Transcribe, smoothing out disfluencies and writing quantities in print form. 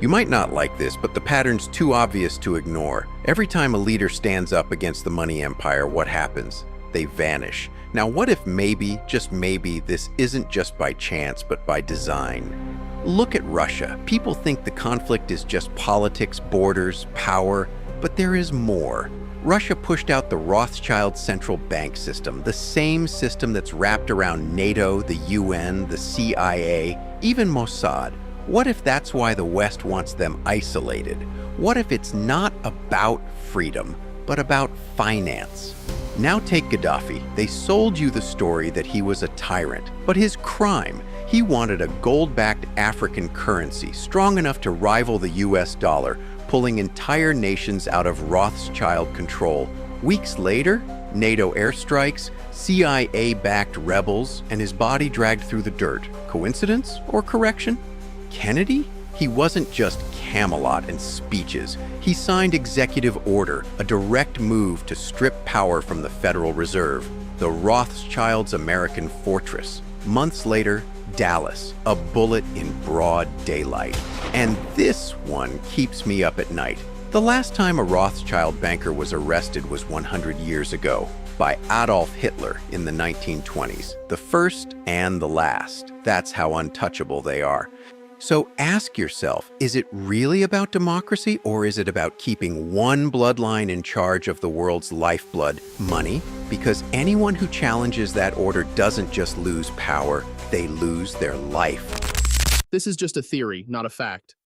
You might not like this, but the pattern's too obvious to ignore. Every time a leader stands up against the money empire, what happens? They vanish. Now, what if maybe, just maybe, this isn't just by chance, but by design? Look at Russia. People think the conflict is just politics, borders, power, but there is more. Russia pushed out the Rothschild central bank system, the same system that's wrapped around NATO, the UN, the CIA, even Mossad. What if that's why the West wants them isolated? What if it's not about freedom, but about finance? Now take Gaddafi. They sold you the story that he was a tyrant, but his crime, he wanted a gold-backed African currency strong enough to rival the US dollar, pulling entire nations out of Rothschild control. Weeks later, NATO airstrikes, CIA-backed rebels, and his body dragged through the dirt. Coincidence or correction? Kennedy? He wasn't just Camelot and speeches. He signed Executive Order, a direct move to strip power from the Federal Reserve, the Rothschilds' American fortress. Months later, Dallas, a bullet in broad daylight. And this one keeps me up at night. The last time a Rothschild banker was arrested was 100 years ago by Adolf Hitler in the 1920s. The first and the last. That's how untouchable they are. So ask yourself, is it really about democracy, or is it about keeping one bloodline in charge of the world's lifeblood, money? Because anyone who challenges that order doesn't just lose power, they lose their life. This is just a theory, not a fact.